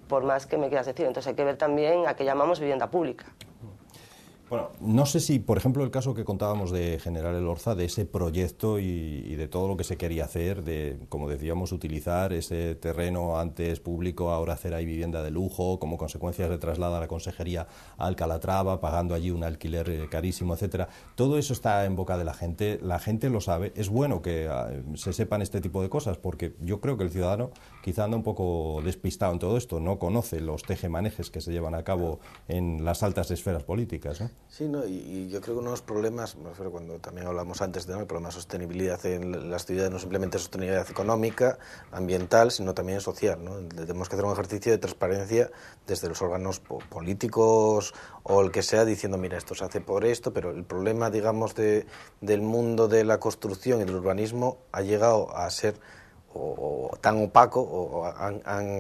por más que me quieras decir. Entonces hay que ver también a qué llamamos vivienda pública. Bueno, no sé si, por ejemplo, el caso que contábamos de General Elorza, de ese proyecto y de todo lo que se quería hacer, de, como decíamos, utilizar ese terreno antes público, ahora hacer ahí vivienda de lujo, como consecuencia se traslada la consejería a Calatrava, pagando allí un alquiler carísimo, etcétera. Todo eso está en boca de la gente lo sabe. Es bueno que se sepan este tipo de cosas, porque yo creo que el ciudadano quizá anda un poco despistado en todo esto, no conoce los tejemanejes que se llevan a cabo en las altas esferas políticas, ¿no? Sí, ¿no? Y yo creo que uno de los problemas, me refiero cuando también hablamos antes de el problema de sostenibilidad en las ciudades, no simplemente sostenibilidad económica, ambiental, sino también social, ¿no? Tenemos que hacer un ejercicio de transparencia desde los órganos políticos o el que sea, diciendo, mira, esto se hace por esto, pero el problema, digamos, del mundo de la construcción y del urbanismo ha llegado a ser o tan opaco,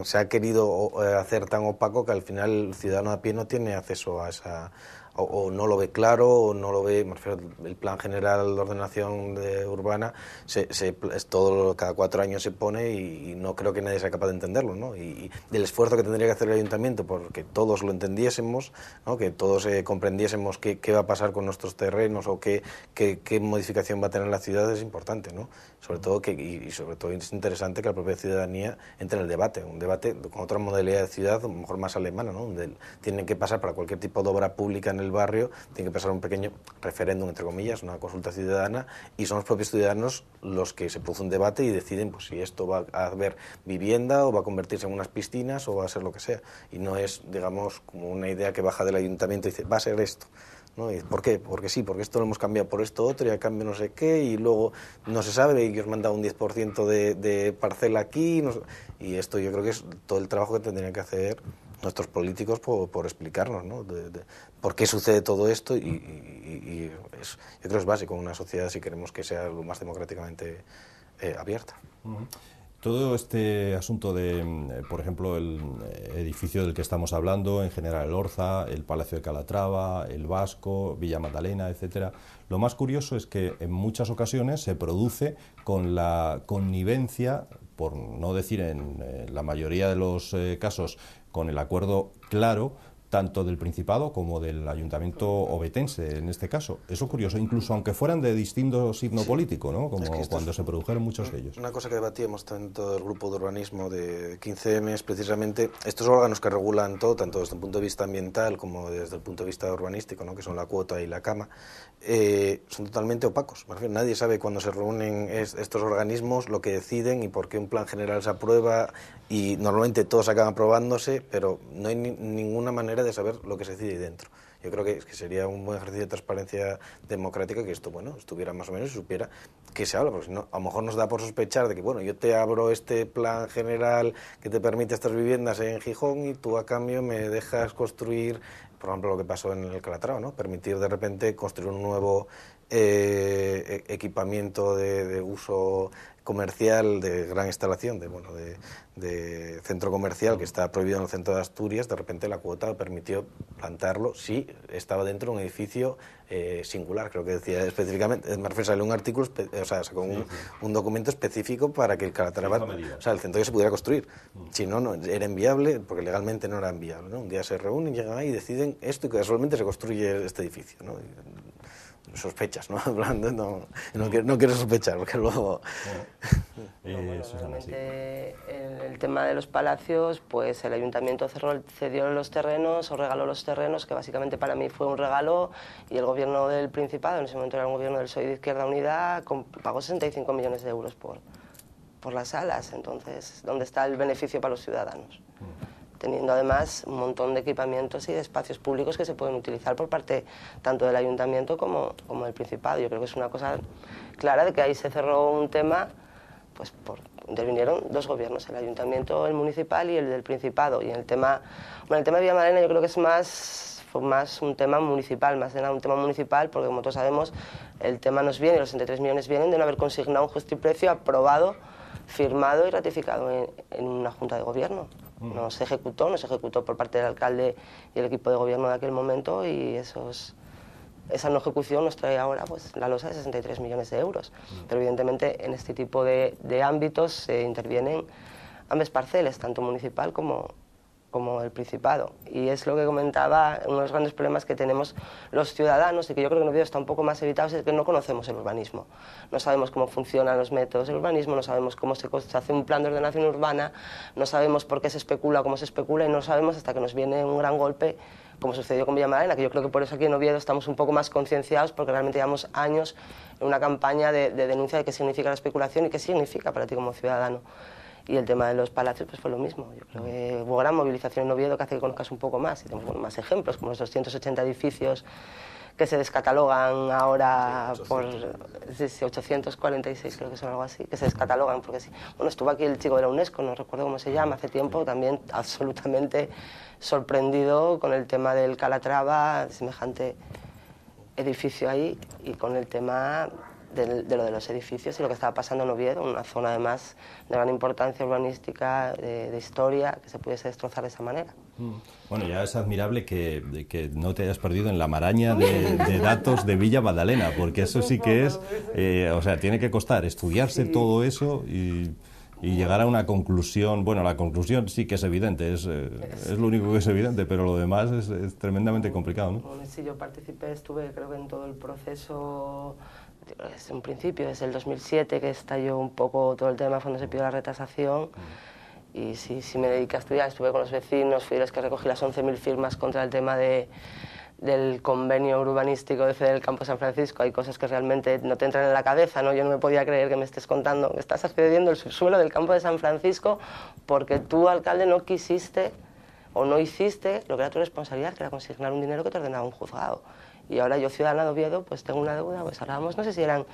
se ha querido hacer tan opaco que al final el ciudadano a pie no tiene acceso a esa, o no lo ve claro, o no lo ve, me refiero, el plan general de ordenación urbana, cada 4 años se pone y no creo que nadie sea capaz de entenderlo, ¿no? Y del esfuerzo que tendría que hacer el ayuntamiento porque todos lo entendiésemos, ¿no? Que todos comprendiésemos qué va a pasar con nuestros terrenos o qué modificación va a tener la ciudad es importante, ¿no? Sobre todo y sobre todo es interesante que la propia ciudadanía entre en el debate, un debate con otra modalidad de ciudad, a lo mejor más alemana, ¿no? Donde tienen que pasar para cualquier tipo de obra pública en el barrio, tiene que pasar un pequeño referéndum, entre comillas, una consulta ciudadana, y son los propios ciudadanos los que se produce un debate y deciden pues, si esto va a haber vivienda o va a convertirse en unas piscinas o va a ser lo que sea. Y no es, digamos, como una idea que baja del ayuntamiento y dice, va a ser esto, ¿no? ¿Y por qué? Porque sí, porque esto lo hemos cambiado por esto otro y a cambio no sé qué, y luego no se sabe y os manda un 10% de parcela aquí, y esto yo creo que es todo el trabajo que tendrían que hacer nuestros políticos por explicarnos, ¿no? De por qué sucede todo esto yo creo que es básico en una sociedad si queremos que sea lo más democráticamente abierta. Todo este asunto de, por ejemplo, el edificio del que estamos hablando, en general el Orza, el Palacio de Calatrava, el Vasco, Villa Magdalena, etcétera, lo más curioso es que en muchas ocasiones se produce con la connivencia, por no decir en la mayoría de los casos, con el acuerdo claro, tanto del Principado como del Ayuntamiento ovetense, en este caso. Eso es curioso, incluso aunque fueran de distinto signo político, ¿no? Como es que cuando se produjeron muchos de ellos. Una cosa que debatíamos en todo el grupo de urbanismo de 15M es precisamente estos órganos que regulan todo, tanto desde el punto de vista ambiental como desde el punto de vista urbanístico, ¿no? Que son la cuota y la cama, son totalmente opacos. Nadie sabe cuando se reúnen estos organismos lo que deciden y por qué un plan general se aprueba, y normalmente todos acaban aprobándose, pero no hay ninguna manera de saber lo que se decide ahí dentro. Yo creo que sería un buen ejercicio de transparencia democrática que esto, bueno, estuviera más o menos y supiera qué se habla, porque si no, a lo mejor nos da por sospechar de que, bueno, yo te abro este plan general que te permite estas viviendas en Gijón y tú a cambio me dejas construir, por ejemplo, lo que pasó en el Calatrava, ¿no? Permitir de repente construir un nuevo equipamiento de uso comercial de gran instalación, de centro comercial que está prohibido en el centro de Asturias. De repente la cuota permitió plantarlo si estaba dentro de un edificio singular, creo que decía específicamente, me refiero a salió un artículo, o sea, sacó un documento específico para que el Calatrava, o sea, el centro ya se pudiera construir. Si no, no era inviable, porque legalmente no era inviable, ¿no? Un día se reúnen, llegan ahí y deciden esto y casualmente se construye este edificio, ¿no? Sospechas, ¿no? No quiero sospechar, porque luego... Realmente el tema de los palacios, pues el ayuntamiento cedió los terrenos o regaló los terrenos, que básicamente para mí fue un regalo, y el gobierno del Principado, en ese momento era un gobierno del PSOE de Izquierda Unida, pagó 65 millones de euros por las salas. Entonces, ¿dónde está el beneficio para los ciudadanos? Teniendo además un montón de equipamientos y de espacios públicos que se pueden utilizar por parte tanto del ayuntamiento como del Principado. Yo creo que es una cosa clara de que ahí se cerró un tema, pues intervinieron dos gobiernos, el ayuntamiento, el municipal y el del Principado. Y en el tema de Villa Magdalena yo creo que fue más un tema municipal, más de nada un tema municipal, porque como todos sabemos el tema nos viene, los 63 millones vienen de no haber consignado un justo y precio aprobado, firmado y ratificado en una junta de gobierno. No se ejecutó por parte del alcalde y el equipo de gobierno de aquel momento, y esa no ejecución nos trae ahora pues la losa de 63 millones de euros. Pero evidentemente en este tipo de ámbitos se intervienen ambas parcelas, tanto municipal como el Principado. Y es lo que comentaba, uno de los grandes problemas que tenemos los ciudadanos, y que yo creo que no está un poco más evitados, es que no conocemos el urbanismo. No sabemos cómo funcionan los métodos del urbanismo, no sabemos cómo se hace un plan de ordenación urbana, no sabemos por qué se especula o cómo se especula, y no sabemos hasta que nos viene un gran golpe, como sucedió con Villa Magdalena, que yo creo que por eso aquí en Oviedo estamos un poco más concienciados, porque realmente llevamos años en una campaña de denuncia de qué significa la especulación y qué significa para ti como ciudadano. Y el tema de los palacios pues fue lo mismo. Yo creo que hubo gran movilización en Oviedo que hace que conozcas un poco más, y tenemos más ejemplos, como los 280 edificios que se descatalogan ahora por 846, creo que son algo así, que se descatalogan porque sí. Bueno, estuvo aquí el chico de la UNESCO, no recuerdo cómo se llama, hace tiempo, también absolutamente sorprendido con el tema del Calatrava, semejante edificio ahí, y con el tema de lo de los edificios y lo que estaba pasando en Oviedo, una zona además de gran importancia urbanística, de historia, que se pudiese destrozar de esa manera. Bueno, ya es admirable que no te hayas perdido en la maraña de datos de Villa Magdalena, porque eso sí que es, o sea, tiene que costar estudiarse todo eso y llegar a una conclusión. Bueno, la conclusión sí que es evidente, es lo único que es evidente, pero lo demás es tremendamente complicado, ¿no? Bueno, sí, yo participé, estuve creo que en todo el proceso, desde un principio, desde el 2007, que estalló un poco todo el tema cuando se pidió la retasación. Y sí me dediqué a estudiar, estuve con los vecinos, fui de los que recogí las 11.000 firmas contra el tema del convenio urbanístico de ceder el campo San Francisco. Hay cosas que realmente no te entran en la cabeza, ¿no? Yo no me podía creer que me estés contando que estás accediendo el subsuelo del campo de San Francisco porque tú, alcalde, no quisiste o no hiciste lo que era tu responsabilidad, que era consignar un dinero que te ordenaba un juzgado. Y ahora yo, ciudadana de Oviedo, pues tengo una deuda, pues hablábamos, no sé si eran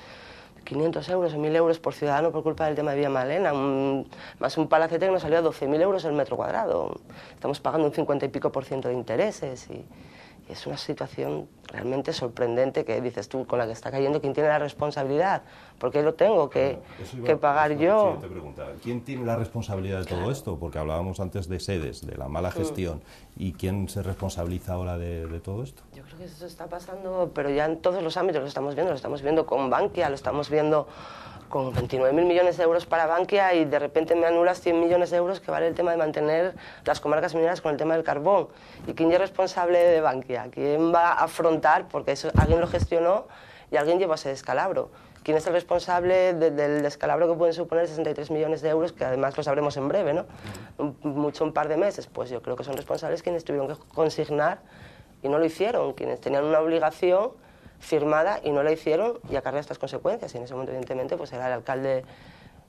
500 euros o 1.000 euros por ciudadano por culpa del tema de Villa Magdalena, más un palacete que nos salió a 12.000 euros el metro cuadrado. Estamos pagando un 50 y pico % de intereses y es una situación realmente sorprendente que dices tú, con la que está cayendo, ¿quién tiene la responsabilidad? ¿Por qué lo tengo que pagar yo? Sí, te preguntaba, ¿quién tiene la responsabilidad de todo esto? Porque hablábamos antes de sedes, de la mala gestión. ¿Y quién se responsabiliza ahora de todo esto? Yo creo que eso está pasando, pero ya en todos los ámbitos lo estamos viendo con Bankia, lo estamos viendo con 29.000 millones de euros para Bankia y de repente me anulas 100 millones de euros que vale el tema de mantener las comarcas mineras con el tema del carbón. ¿Y quién es responsable de Bankia? ¿Quién va a afrontar? Porque eso alguien lo gestionó y alguien llevó ese descalabro. ¿Quién es el responsable del descalabro que pueden suponer 63 millones de euros, que además lo sabremos en breve, ¿no? Un par de meses. Pues yo creo que son responsables quienes tuvieron que consignar y no lo hicieron, quienes tenían una obligación firmada y no la hicieron y acarrea estas consecuencias. Y en ese momento, evidentemente, pues era el alcalde,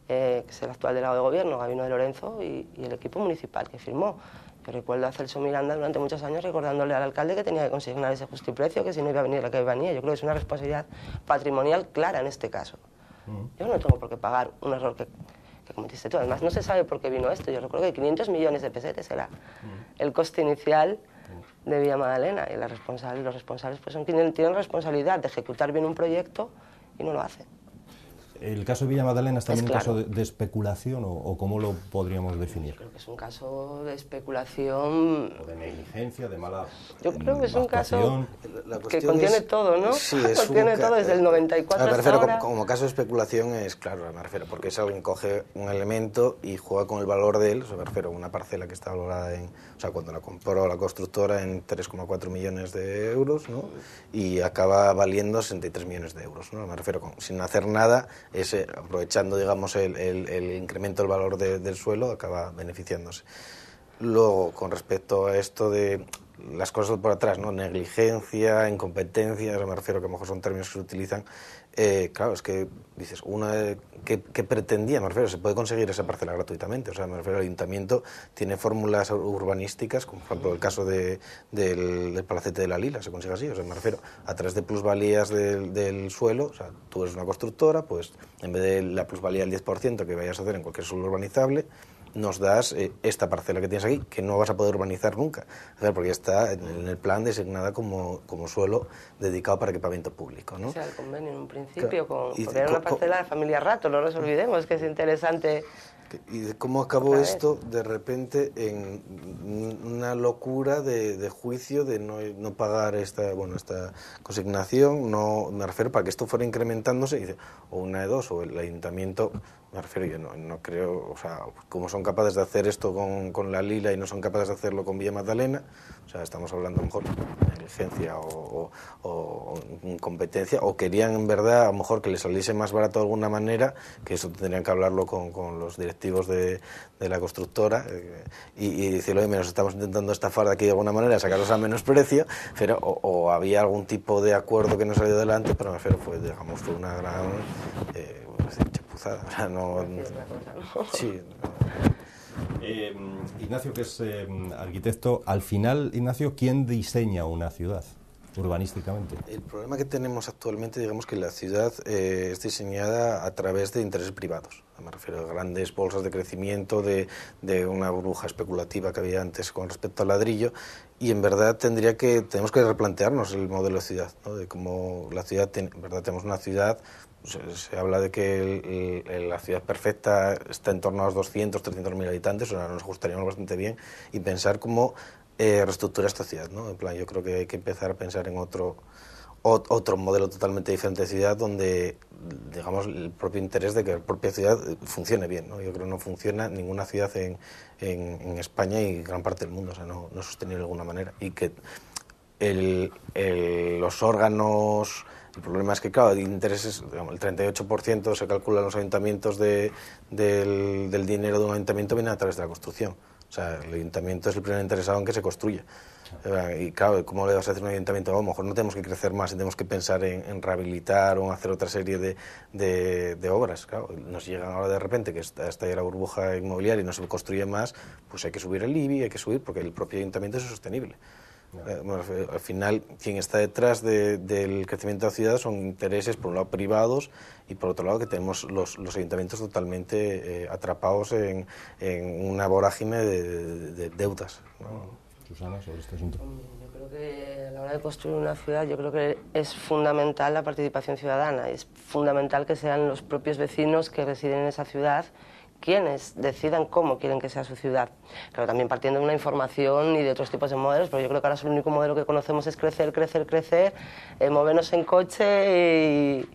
que es el actual delegado de gobierno, Gabino de Lorenzo, y el equipo municipal que firmó. Yo recuerdo a Celso Miranda durante muchos años recordándole al alcalde que tenía que consignar ese justiprecio, que si no iba a venir la que venía. Yo creo que es una responsabilidad patrimonial clara en este caso. Yo no tengo por qué pagar un error que cometiste tú. Además, no se sabe por qué vino esto. Yo recuerdo que 500 millones de pesetes era el coste inicial de Villa Magdalena, y los responsables pues son quienes tienen responsabilidad de ejecutar bien un proyecto y no lo hacen. ¿El caso de Villa Magdalena es también Es claro. un caso de especulación o cómo lo podríamos definir? Yo creo que es un caso de especulación. ¿O de negligencia, de mala Yo creo que es un caso actuación? que contiene todo, ¿no? Sí, es contiene todo desde el 94 me hasta refiero ahora. como caso de especulación es claro, me refiero, porque es alguien coge un elemento y juega con el valor de él, o sea, me refiero a una parcela que está valorada en, o sea, cuando la compró la constructora en 3,4 millones de euros, ¿no? Y acaba valiendo 63 millones de euros, ¿no? Me refiero, sin hacer nada, aprovechando, digamos, el incremento del valor del suelo, acaba beneficiándose. Luego, con respecto a esto de las cosas por atrás, ¿no? Negligencia, incompetencia, me refiero que a lo mejor son términos que se utilizan. Claro, es que dices, ¿qué pretendía? Me refiero, se puede conseguir esa parcela gratuitamente. O sea, me refiero, el ayuntamiento tiene fórmulas urbanísticas, como por ejemplo el caso del Palacete de la Lila, se consigue así. O sea, me refiero, a través de plusvalías del suelo, o sea, tú eres una constructora, pues en vez de la plusvalía del 10% que vayas a hacer en cualquier suelo urbanizable, nos das esta parcela que tienes aquí, que no vas a poder urbanizar nunca, porque está en el plan designada como suelo dedicado para equipamiento público, ¿no? Ese era el convenio en un principio, Claro. porque era una parcela de familia Rato, no nos olvidemos, que es interesante. ¿Y cómo acabó esto de repente en una locura de juicio de no pagar esta consignación? No, me refiero, para que esto fuera incrementándose, dice, o una de dos, o el ayuntamiento, me refiero, yo no creo, o sea, como son capaces de hacer esto con la Lila y no son capaces de hacerlo con Villa Magdalena, o sea, estamos hablando a lo mejor de negligencia o incompetencia, o querían en verdad a lo mejor que les saliese más barato de alguna manera, que eso tendrían que hablarlo con los directivos de la constructora y decirle, oye, nos estamos intentando estafar de aquí de alguna manera, sacarlos a menos precio, pero o había algún tipo de acuerdo que no salió adelante, pero me refiero, fue una gran chapuzada, o sea, no... Sí, Ignacio, que es arquitecto, al final, Ignacio, ¿quién diseña una ciudad urbanísticamente? El problema que tenemos actualmente, digamos que la ciudad es diseñada a través de intereses privados. Me refiero a grandes bolsas de crecimiento, de una burbuja especulativa que había antes con respecto al ladrillo, y en verdad tenemos que replantearnos el modelo de ciudad, ¿no? De cómo la ciudad, en verdad tenemos una ciudad se habla de que la ciudad perfecta está en torno a los 200, 300.000 habitantes, o sea, nos ajustaríamos bastante bien, y pensar cómo reestructurar esta ciudad, ¿no? En plan, yo creo que hay que empezar a pensar en otro modelo totalmente diferente de ciudad, donde, digamos, el propio interés de que la propia ciudad funcione bien, ¿no? Yo creo que no funciona ninguna ciudad en España y gran parte del mundo, o sea, no es sostenible de alguna manera, y que los órganos... El problema es que, claro, de intereses, digamos, el 38% se calcula en los ayuntamientos del dinero de un ayuntamiento viene a través de la construcción. O sea, el ayuntamiento es el primer interesado en que se construya. Y claro, ¿cómo le vas a hacer un ayuntamiento? A lo mejor no tenemos que crecer más y tenemos que pensar en rehabilitar o en hacer otra serie de obras. Claro, nos llegan ahora de repente que está ahí la burbuja inmobiliaria y no se construye más, pues hay que subir el IBI, hay que subir porque el propio ayuntamiento es sostenible. Bueno, al final, quien está detrás del crecimiento de la ciudad son intereses, por un lado, privados, y por otro lado, que tenemos los ayuntamientos totalmente atrapados en una vorágine de deudas, ¿no? Susana, sobre este asunto. Yo creo que a la hora de construir una ciudad, yo creo que es fundamental la participación ciudadana. Es fundamental que sean los propios vecinos que residen en esa ciudad quienes decidan cómo quieren que sea su ciudad. Claro, también partiendo de una información y de otros tipos de modelos, pero yo creo que ahora el único modelo que conocemos es crecer, movernos en coche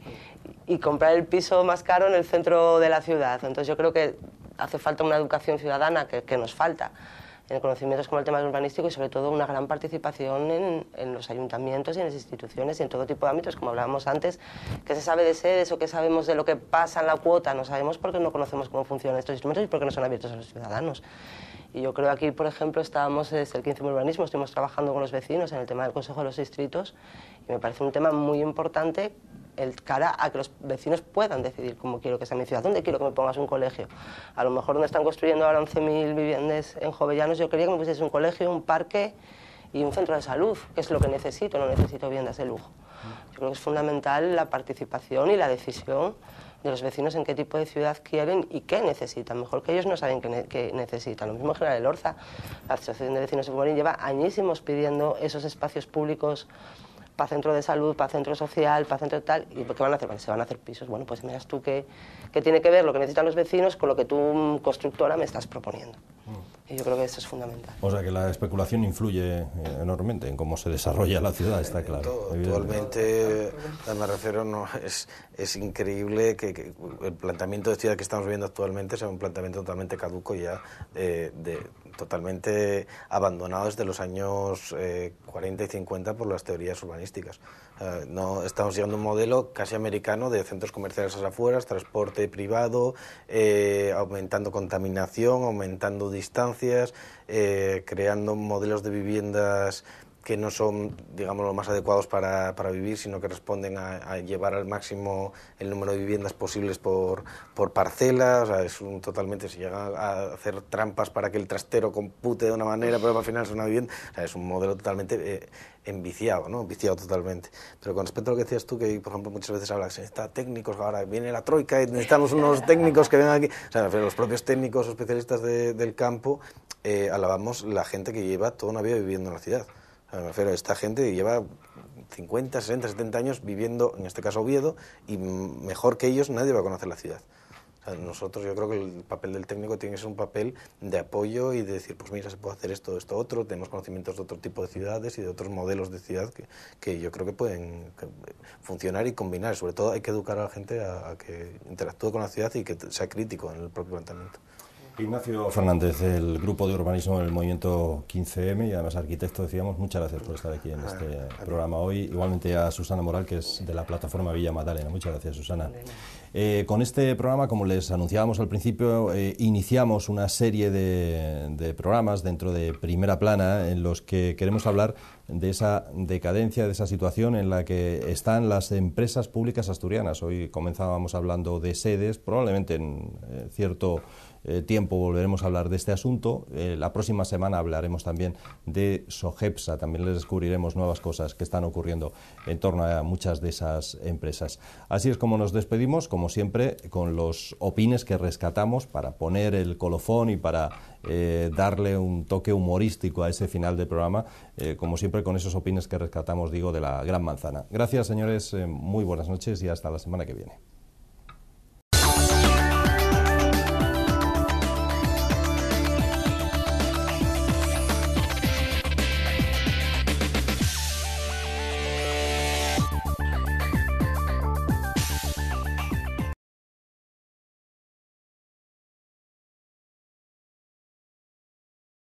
y comprar el piso más caro en el centro de la ciudad. Entonces yo creo que hace falta una educación ciudadana que nos falta en conocimientos como el tema urbanístico y sobre todo una gran participación en los ayuntamientos y en las instituciones y en todo tipo de ámbitos, como hablábamos antes, que se sabe de sedes o que sabemos de lo que pasa en la cuota, no sabemos porque no conocemos cómo funcionan estos instrumentos y porque no son abiertos a los ciudadanos. Y yo creo que aquí, por ejemplo, estábamos desde el 15 de urbanismo, estuvimos trabajando con los vecinos en el tema del Consejo de los Distritos y me parece un tema muy importante el cara a que los vecinos puedan decidir cómo quiero que sea mi ciudad, dónde quiero que me pongas un colegio. A lo mejor donde están construyendo ahora 11.000 viviendas en Jovellanos, yo quería que me pusieses un colegio, un parque y un centro de salud, que es lo que necesito, no necesito viviendas de lujo. Yo creo que es fundamental la participación y la decisión de los vecinos en qué tipo de ciudad quieren y qué necesitan. Mejor que ellos no saben qué necesitan. Lo mismo en General Elorza. La Asociación de Vecinos de Futbolín lleva añísimos pidiendo esos espacios públicos para centro de salud, para centro social, para centro tal, ¿y qué van a hacer? Bueno, se van a hacer pisos. Bueno, pues miras tú qué tiene que ver lo que necesitan los vecinos con lo que tú, constructora, me estás proponiendo. Y yo creo que eso es fundamental. O sea que la especulación influye enormemente en cómo se desarrolla la ciudad, está claro. Actualmente, me refiero, no, es increíble que el planteamiento de ciudad que estamos viviendo actualmente sea un planteamiento totalmente caduco ya, totalmente abandonado desde los años 40 y 50 por las teorías urbanísticas. No, estamos llegando a un modelo casi americano de centros comerciales a las afueras, transporte privado, aumentando contaminación, aumentando distancias, creando modelos de viviendas que no son, digamos, los más adecuados para vivir, sino que responden a llevar al máximo el número de viviendas posibles por parcela. O sea, totalmente, se llega a hacer trampas para que el trastero compute de una manera, pero al final es una vivienda. O sea, es un modelo totalmente enviciado, ¿no? Viciado totalmente. Pero con respecto a lo que decías tú, que por ejemplo muchas veces hablas, necesita técnicos, ahora viene la troika y necesitamos unos técnicos que vengan aquí. O sea, los propios técnicos o especialistas del campo, alabamos la gente que lleva toda una vida viviendo en la ciudad. Me refiero a esta gente que lleva 50, 60, 70 años viviendo, en este caso Oviedo, y mejor que ellos nadie va a conocer la ciudad. O sea, nosotros, yo creo que el papel del técnico tiene que ser un papel de apoyo y de decir, pues mira, se puede hacer esto, otro, tenemos conocimientos de otro tipo de ciudades y de otros modelos de ciudad que yo creo que pueden funcionar y combinar. Sobre todo hay que educar a la gente a que interactúe con la ciudad y que sea crítico en el propio planteamiento. Ignacio Fernández, del Grupo de Urbanismo del Movimiento 15M y además arquitecto, decíamos, muchas gracias por estar aquí en este programa hoy. Igualmente a Susana Moral, que es de la plataforma Villa Magdalena. Muchas gracias, Susana. Con este programa, como les anunciábamos al principio, iniciamos una serie de programas dentro de Primera Plana en los que queremos hablar de esa decadencia, de esa situación en la que están las empresas públicas asturianas. Hoy comenzábamos hablando de sedes, probablemente en cierto tiempo volveremos a hablar de este asunto. La próxima semana hablaremos también de Sogepsa, también les descubriremos nuevas cosas que están ocurriendo en torno a muchas de esas empresas. Así es como nos despedimos, como siempre, con los opines que rescatamos para poner el colofón y para darle un toque humorístico a ese final del programa, como siempre con esos opines que rescatamos, digo, de la Gran Manzana. Gracias, señores, muy buenas noches y hasta la semana que viene.